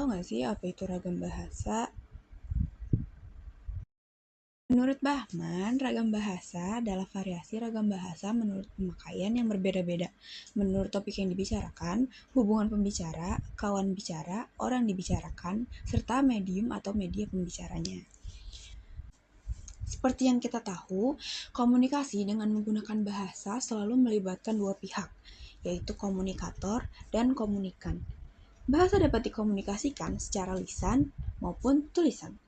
tahu nggak sih apa itu ragam bahasa? Menurut Bahman, ragam bahasa adalah variasi ragam bahasa menurut pemakaian yang berbeda-beda. Menurut topik yang dibicarakan, hubungan pembicara, kawan bicara, orang dibicarakan, serta medium atau media pembicaranya. Seperti yang kita tahu, komunikasi dengan menggunakan bahasa selalu melibatkan dua pihak, yaitu komunikator dan komunikan. Bahasa dapat dikomunikasikan secara lisan maupun tulisan.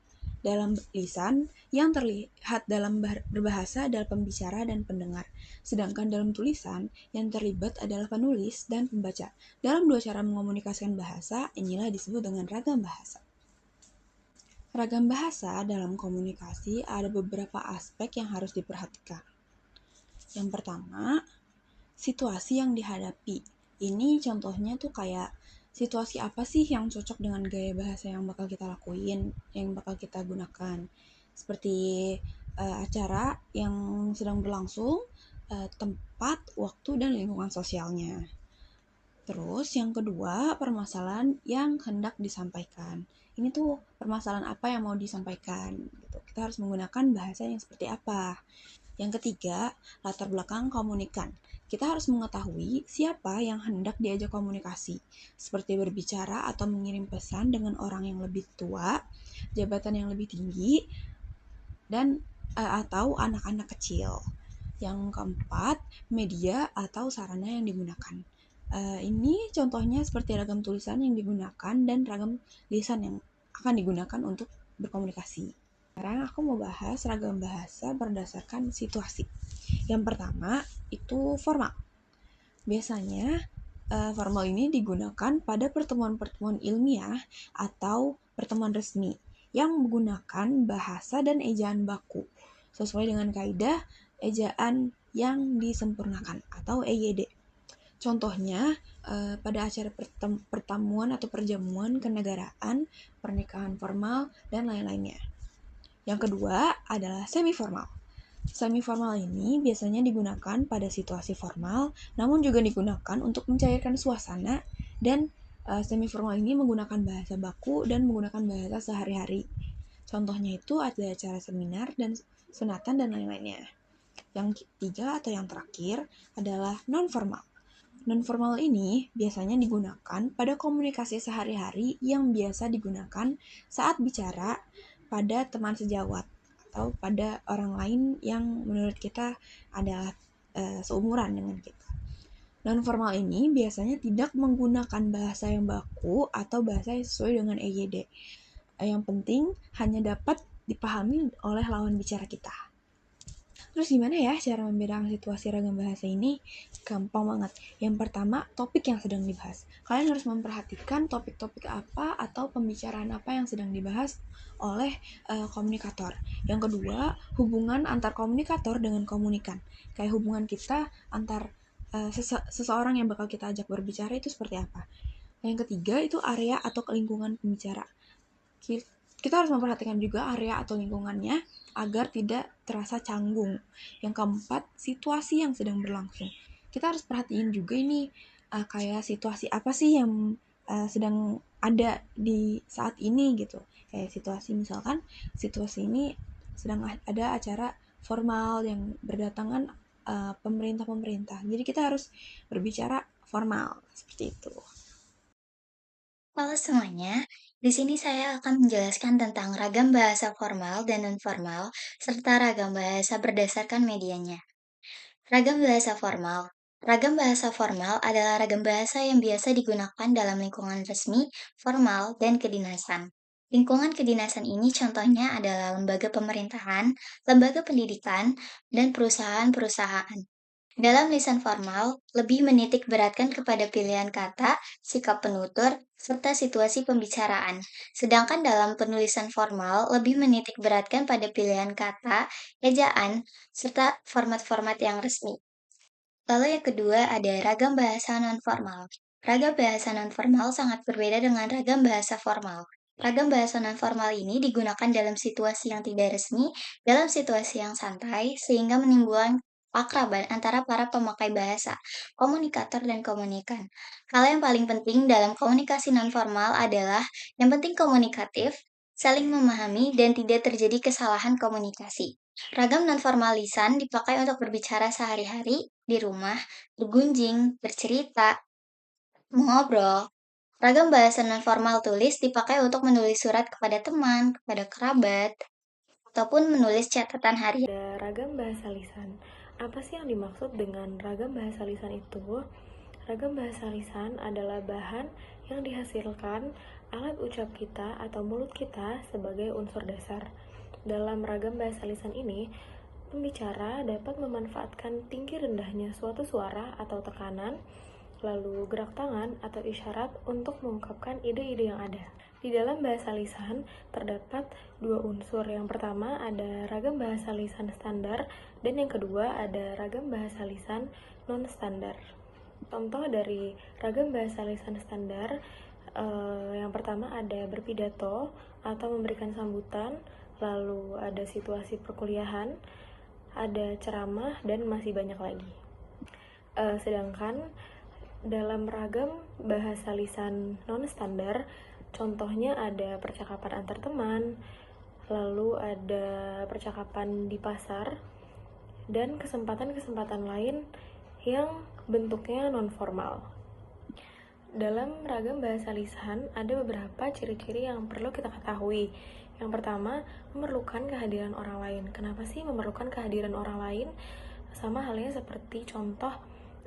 Dalam lisan, yang terlihat dalam berbahasa adalah pembicara dan pendengar, sedangkan dalam tulisan, yang terlibat adalah penulis dan pembaca. Dalam dua cara mengomunikasikan bahasa, inilah disebut dengan ragam bahasa. Ragam bahasa dalam komunikasi ada beberapa aspek yang harus diperhatikan. Yang pertama, situasi yang dihadapi. Ini contohnya tuh kayak situasi apa sih yang cocok dengan gaya bahasa yang bakal kita lakuin, yang bakal kita gunakan. Seperti acara yang sedang berlangsung, tempat, waktu, dan lingkungan sosialnya. Terus yang kedua, permasalahan yang hendak disampaikan. Ini tuh permasalahan apa yang mau disampaikan gitu. Kita harus menggunakan bahasa yang seperti apa. Yang ketiga, latar belakang komunikan. Kita harus mengetahui siapa yang hendak diajak komunikasi, seperti berbicara atau mengirim pesan dengan orang yang lebih tua, jabatan yang lebih tinggi, dan atau anak-anak kecil. Yang keempat, media atau sarana yang digunakan. Ini contohnya seperti ragam tulisan yang digunakan dan ragam lisan yang akan digunakan untuk berkomunikasi. Sekarang aku mau bahas ragam bahasa berdasarkan situasi. Yang pertama itu formal. Biasanya formal ini digunakan pada pertemuan-pertemuan ilmiah atau pertemuan resmi yang menggunakan bahasa dan ejaan baku sesuai dengan kaidah ejaan yang disempurnakan atau EYD. Contohnya pada acara pertemuan atau perjamuan kenegaraan, pernikahan formal, dan lain-lainnya. Yang kedua adalah semi formal. Semi formal ini biasanya digunakan pada situasi formal, namun juga digunakan untuk mencairkan suasana, dan semi formal ini menggunakan bahasa baku dan menggunakan bahasa sehari-hari. Contohnya itu ada acara seminar dan sunatan dan lain-lainnya. Yang ketiga atau yang terakhir adalah non formal. Non-formal ini biasanya digunakan pada komunikasi sehari-hari yang biasa digunakan saat bicara pada teman sejawat atau pada orang lain yang menurut kita adalah seumuran dengan kita. Non-formal ini biasanya tidak menggunakan bahasa yang baku atau bahasa yang sesuai dengan EYD. Yang penting hanya dapat dipahami oleh lawan bicara kita. Terus gimana ya cara membedakan situasi ragam bahasa ini? Gampang banget. Yang pertama, topik yang sedang dibahas. Kalian harus memperhatikan topik-topik apa atau pembicaraan apa yang sedang dibahas oleh komunikator. Yang kedua, hubungan antar komunikator dengan komunikan. Kayak hubungan kita antar seseorang yang bakal kita ajak berbicara itu seperti apa. Yang ketiga, itu area atau lingkungan pembicara. Kita harus memperhatikan juga area atau lingkungannya agar tidak terasa canggung. Yang keempat, situasi yang sedang berlangsung. Kita harus perhatiin juga ini kayak situasi apa sih yang sedang ada di saat ini gitu. Kayak situasi misalkan situasi ini sedang ada acara formal yang berdatangan pemerintah-pemerintah. Jadi kita harus berbicara formal seperti itu. Halo semuanya, di sini saya akan menjelaskan tentang ragam bahasa formal dan non-formal, serta ragam bahasa berdasarkan medianya. Ragam bahasa formal. Ragam bahasa formal adalah ragam bahasa yang biasa digunakan dalam lingkungan resmi, formal, dan kedinasan. Lingkungan kedinasan ini contohnya adalah lembaga pemerintahan, lembaga pendidikan, dan perusahaan-perusahaan. Dalam lisan formal, lebih menitik beratkan kepada pilihan kata, sikap penutur, serta situasi pembicaraan. Sedangkan dalam penulisan formal, lebih menitik beratkan pada pilihan kata, ejaan, serta format-format yang resmi. Lalu yang kedua ada ragam bahasa nonformal. Ragam bahasa nonformal sangat berbeda dengan ragam bahasa formal. Ragam bahasa nonformal ini digunakan dalam situasi yang tidak resmi, dalam situasi yang santai, sehingga menimbulkan keakraban antara para pemakai bahasa, komunikator dan komunikan. Hal yang paling penting dalam komunikasi nonformal adalah yang penting komunikatif, saling memahami, dan tidak terjadi kesalahan komunikasi. Ragam nonformal lisan dipakai untuk berbicara sehari-hari, di rumah, bergunjing, bercerita, mengobrol. Ragam bahasa nonformal tulis dipakai untuk menulis surat kepada teman, kepada kerabat, ataupun menulis catatan harian. Ada ragam bahasa lisan. Apa sih yang dimaksud dengan ragam bahasa lisan itu? Ragam bahasa lisan adalah bahan yang dihasilkan alat ucap kita atau mulut kita sebagai unsur dasar. Dalam ragam bahasa lisan ini, pembicara dapat memanfaatkan tinggi rendahnya suatu suara atau tekanan, lalu gerak tangan atau isyarat untuk mengungkapkan ide-ide yang ada. Di dalam bahasa lisan terdapat dua unsur. Yang pertama ada ragam bahasa lisan standar dan yang kedua ada ragam bahasa lisan non-standar. Contoh dari ragam bahasa lisan standar, yang pertama ada berpidato atau memberikan sambutan, lalu ada situasi perkuliahan, ada ceramah, dan masih banyak lagi. Sedangkan dalam ragam bahasa lisan non-standar, contohnya ada percakapan antar teman, lalu ada percakapan di pasar, dan kesempatan-kesempatan lain yang bentuknya non-formal. Dalam ragam bahasa lisan, ada beberapa ciri-ciri yang perlu kita ketahui. Yang pertama, memerlukan kehadiran orang lain. Kenapa sih memerlukan kehadiran orang lain? Sama halnya seperti contoh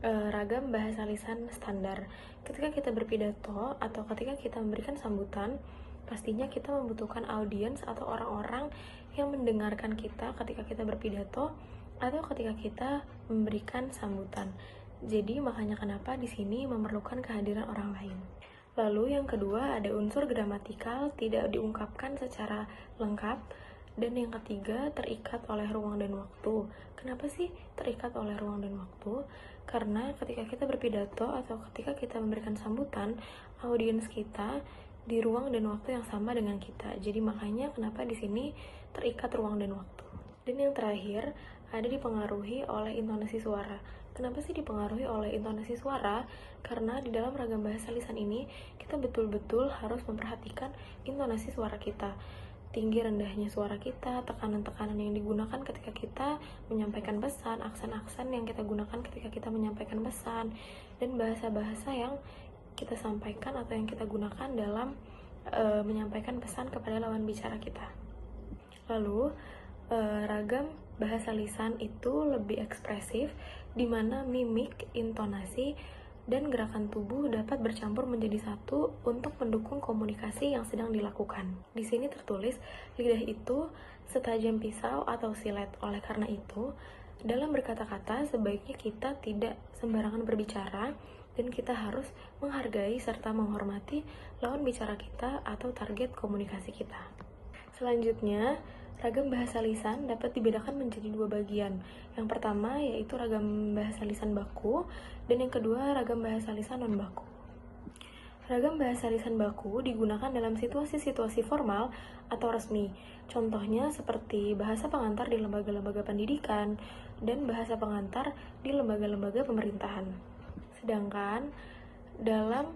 ragam bahasa lisan standar. Ketika kita berpidato atau ketika kita memberikan sambutan, pastinya kita membutuhkan audiens atau orang-orang yang mendengarkan kita ketika kita berpidato atau ketika kita memberikan sambutan. Jadi makanya kenapa di sini memerlukan kehadiran orang lain. Lalu yang kedua ada unsur gramatikal tidak diungkapkan secara lengkap. Dan yang ketiga, terikat oleh ruang dan waktu. Kenapa sih terikat oleh ruang dan waktu? Karena ketika kita berpidato atau ketika kita memberikan sambutan, audiens kita di ruang dan waktu yang sama dengan kita. Jadi makanya kenapa di sini terikat ruang dan waktu. Dan yang terakhir, ada dipengaruhi oleh intonasi suara. Kenapa sih dipengaruhi oleh intonasi suara? Karena di dalam ragam bahasa lisan ini, kita betul-betul harus memperhatikan intonasi suara kita. Tinggi rendahnya suara kita, tekanan-tekanan yang digunakan ketika kita menyampaikan pesan, aksen-aksen yang kita gunakan ketika kita menyampaikan pesan, dan bahasa-bahasa yang kita sampaikan atau yang kita gunakan dalam menyampaikan pesan kepada lawan bicara kita. Lalu, ragam bahasa lisan itu lebih ekspresif, di mana mimik, intonasi, dan gerakan tubuh dapat bercampur menjadi satu untuk mendukung komunikasi yang sedang dilakukan. Di sini tertulis, lidah itu setajam pisau atau silet. Oleh karena itu, dalam berkata-kata sebaiknya kita tidak sembarangan berbicara dan kita harus menghargai serta menghormati lawan bicara kita atau target komunikasi kita. Selanjutnya, ragam bahasa lisan dapat dibedakan menjadi dua bagian. Yang pertama yaitu ragam bahasa lisan baku, dan yang kedua ragam bahasa lisan non-baku. Ragam bahasa lisan baku digunakan dalam situasi-situasi formal atau resmi. Contohnya seperti bahasa pengantar di lembaga-lembaga pendidikan dan bahasa pengantar di lembaga-lembaga pemerintahan. Sedangkan dalam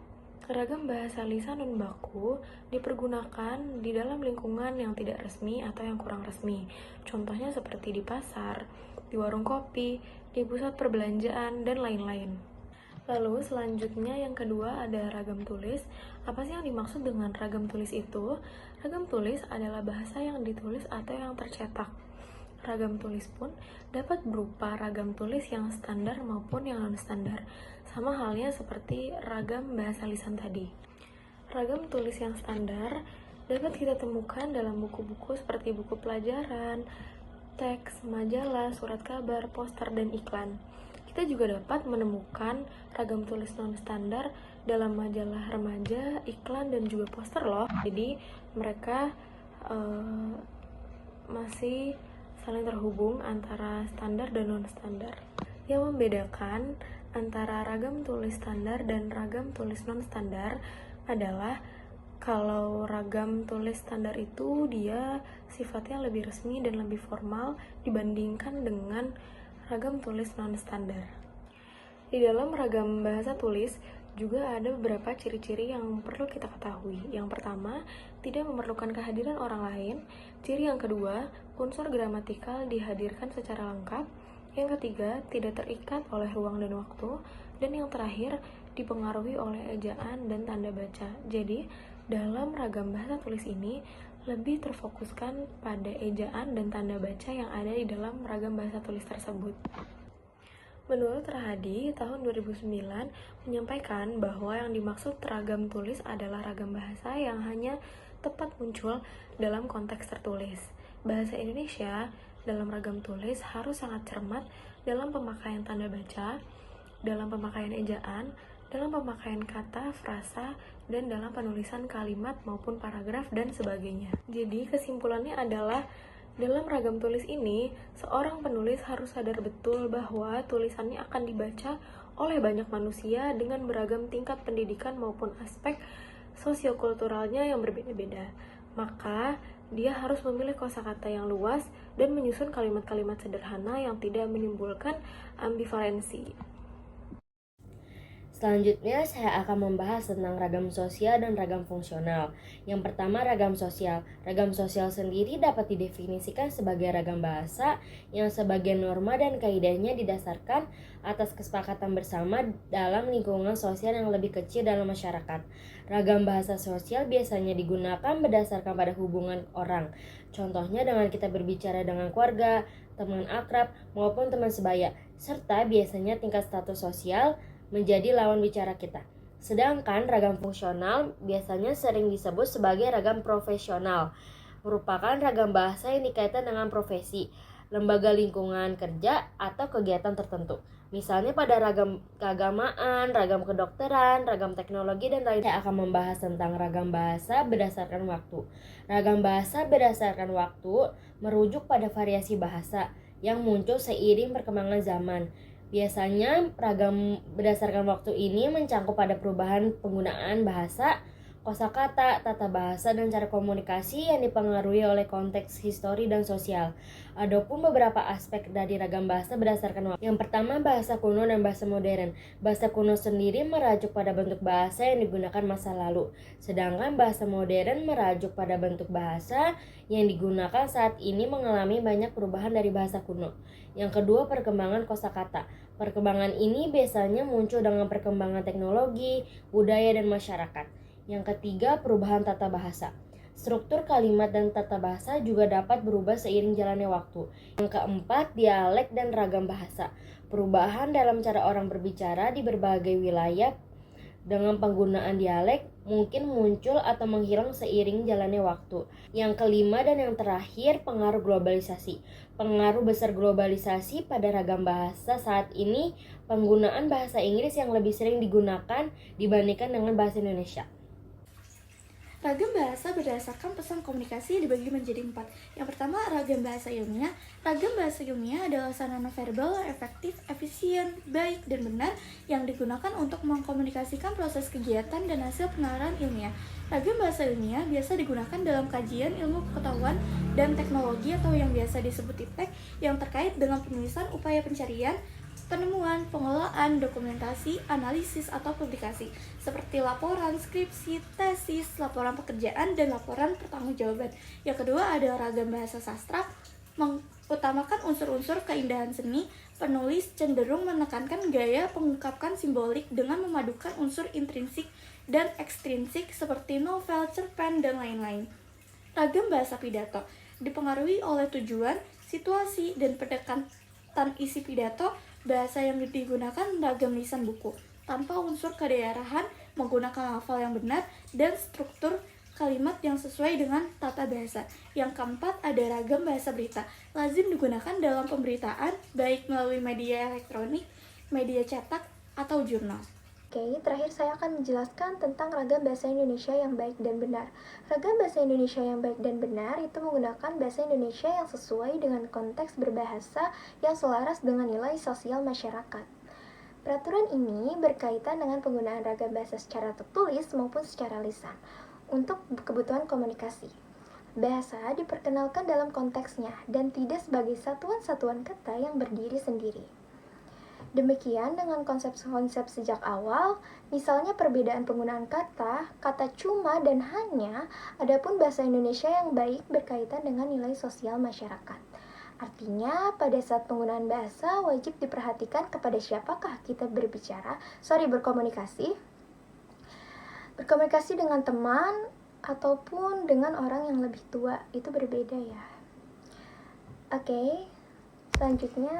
ragam bahasa lisan non-baku dipergunakan di dalam lingkungan yang tidak resmi atau yang kurang resmi. Contohnya seperti di pasar, di warung kopi, di pusat perbelanjaan, dan lain-lain. Lalu selanjutnya yang kedua ada ragam tulis. Apa sih yang dimaksud dengan ragam tulis itu? Ragam tulis adalah bahasa yang ditulis atau yang tercetak. Ragam tulis pun dapat berupa ragam tulis yang standar maupun yang non-standar. Sama halnya seperti ragam bahasa lisan tadi. Ragam tulis yang standar dapat kita temukan dalam buku-buku seperti buku pelajaran, teks, majalah, surat kabar, poster, dan iklan. Kita juga dapat menemukan ragam tulis non-standar dalam majalah remaja, iklan, dan juga poster loh. Jadi mereka masih saling terhubung antara standar dan non-standar. Yang membedakan antara ragam tulis standar dan ragam tulis non-standar adalah kalau ragam tulis standar itu dia sifatnya lebih resmi dan lebih formal dibandingkan dengan ragam tulis non-standar. Di dalam ragam bahasa tulis juga ada beberapa ciri-ciri yang perlu kita ketahui. Yang pertama, tidak memerlukan kehadiran orang lain. Ciri yang kedua, unsur gramatikal dihadirkan secara lengkap. Yang ketiga, tidak terikat oleh ruang dan waktu. Dan yang terakhir, dipengaruhi oleh ejaan dan tanda baca. Jadi, dalam ragam bahasa tulis ini lebih terfokuskan pada ejaan dan tanda baca yang ada di dalam ragam bahasa tulis tersebut. Menurut Rahadi, tahun 2009 menyampaikan bahwa yang dimaksud ragam tulis adalah ragam bahasa yang hanya tepat muncul dalam konteks tertulis. Bahasa Indonesia dalam ragam tulis harus sangat cermat dalam pemakaian tanda baca, dalam pemakaian ejaan, dalam pemakaian kata, frasa, dan dalam penulisan kalimat maupun paragraf dan sebagainya. Jadi kesimpulannya adalah dalam ragam tulis ini, seorang penulis harus sadar betul bahwa tulisannya akan dibaca oleh banyak manusia dengan beragam tingkat pendidikan maupun aspek sosiokulturalnya yang berbeda-beda. Maka, dia harus memilih kosakata yang luas dan menyusun kalimat-kalimat sederhana yang tidak menimbulkan ambivalensi. Selanjutnya, saya akan membahas tentang ragam sosial dan ragam fungsional. Yang pertama, ragam sosial. Ragam sosial sendiri dapat didefinisikan sebagai ragam bahasa yang sebagian norma dan kaidahnya didasarkan atas kesepakatan bersama dalam lingkungan sosial yang lebih kecil dalam masyarakat. Ragam bahasa sosial biasanya digunakan berdasarkan pada hubungan orang. Contohnya dengan kita berbicara dengan keluarga, teman akrab, maupun teman sebaya, serta biasanya tingkat status sosial menjadi lawan bicara kita. Sedangkan ragam fungsional biasanya sering disebut sebagai ragam profesional, merupakan ragam bahasa yang dikaitkan dengan profesi, lembaga lingkungan kerja, atau kegiatan tertentu. Misalnya pada ragam keagamaan, ragam kedokteran, ragam teknologi, dan lain. Saya akan membahas tentang ragam bahasa berdasarkan waktu. Ragam bahasa berdasarkan waktu merujuk pada variasi bahasa yang muncul seiring perkembangan zaman. Biasanya ragam berdasarkan waktu ini mencangkup pada perubahan penggunaan bahasa, kosakata, tata bahasa, dan cara komunikasi yang dipengaruhi oleh konteks histori dan sosial. Adapun beberapa aspek dari ragam bahasa berdasarkan waktu. Yang pertama, bahasa kuno dan bahasa modern. Bahasa kuno sendiri merujuk pada bentuk bahasa yang digunakan masa lalu, sedangkan bahasa modern merujuk pada bentuk bahasa yang digunakan saat ini mengalami banyak perubahan dari bahasa kuno. Yang kedua, perkembangan kosakata. Perkembangan ini biasanya muncul dengan perkembangan teknologi, budaya, dan masyarakat. Yang ketiga, perubahan tata bahasa. Struktur kalimat dan tata bahasa juga dapat berubah seiring jalannya waktu. Yang keempat, dialek dan ragam bahasa. Perubahan dalam cara orang berbicara di berbagai wilayah dengan penggunaan dialek mungkin muncul atau menghilang seiring jalannya waktu. Yang kelima dan yang terakhir, pengaruh globalisasi. Pengaruh besar globalisasi pada ragam bahasa saat ini, penggunaan bahasa Inggris yang lebih sering digunakan dibandingkan dengan bahasa Indonesia. Ragam bahasa berdasarkan pesan komunikasi dibagi menjadi 4. Yang pertama, ragam bahasa ilmiah. Ragam bahasa ilmiah adalah sarana verbal yang efektif, efisien, baik, dan benar yang digunakan untuk mengkomunikasikan proses kegiatan dan hasil penalaran ilmiah. Ragam bahasa ilmiah biasa digunakan dalam kajian ilmu pengetahuan dan teknologi atau yang biasa disebut IPTEK yang terkait dengan penulisan upaya pencarian, penemuan, pengelolaan, dokumentasi, analisis, atau publikasi, seperti laporan, skripsi, tesis, laporan pekerjaan, dan laporan pertanggungjawaban. Yang kedua ada ragam bahasa sastra, mengutamakan unsur-unsur keindahan seni. Penulis cenderung menekankan gaya pengungkapkan simbolik dengan memadukan unsur intrinsik dan ekstrinsik seperti novel, cerpen, dan lain-lain. Ragam bahasa pidato dipengaruhi oleh tujuan, situasi, dan pendekatan isi pidato. Bahasa yang digunakan ragam lisan buku, tanpa unsur kedaerahan, menggunakan lafal yang benar, dan struktur kalimat yang sesuai dengan tata bahasa. Yang keempat ada ragam bahasa berita, lazim digunakan dalam pemberitaan, baik melalui media elektronik, media cetak, atau jurnal. Oke, terakhir saya akan menjelaskan tentang ragam bahasa Indonesia yang baik dan benar. Ragam bahasa Indonesia yang baik dan benar itu menggunakan bahasa Indonesia yang sesuai dengan konteks berbahasa yang selaras dengan nilai sosial masyarakat. Peraturan ini berkaitan dengan penggunaan ragam bahasa secara tertulis maupun secara lisan untuk kebutuhan komunikasi. Bahasa diperkenalkan dalam konteksnya dan tidak sebagai satuan-satuan kata yang berdiri sendiri. Demikian dengan konsep-konsep sejak awal, misalnya perbedaan penggunaan kata, kata cuma dan hanya, adapun bahasa Indonesia yang baik berkaitan dengan nilai sosial masyarakat. Artinya, pada saat penggunaan bahasa wajib diperhatikan kepada siapakah kita berkomunikasi. Berkomunikasi dengan teman ataupun dengan orang yang lebih tua, itu berbeda ya. Oke, selanjutnya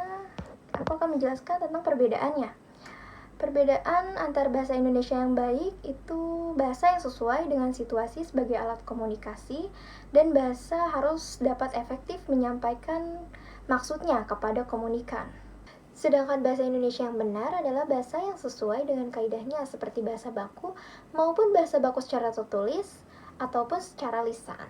aku akan menjelaskan tentang perbedaannya. Perbedaan antar bahasa Indonesia yang baik itu bahasa yang sesuai dengan situasi sebagai alat komunikasi, dan bahasa harus dapat efektif menyampaikan maksudnya kepada komunikan. Sedangkan bahasa Indonesia yang benar adalah bahasa yang sesuai dengan kaidahnya seperti bahasa baku maupun bahasa baku secara tertulis ataupun secara lisan.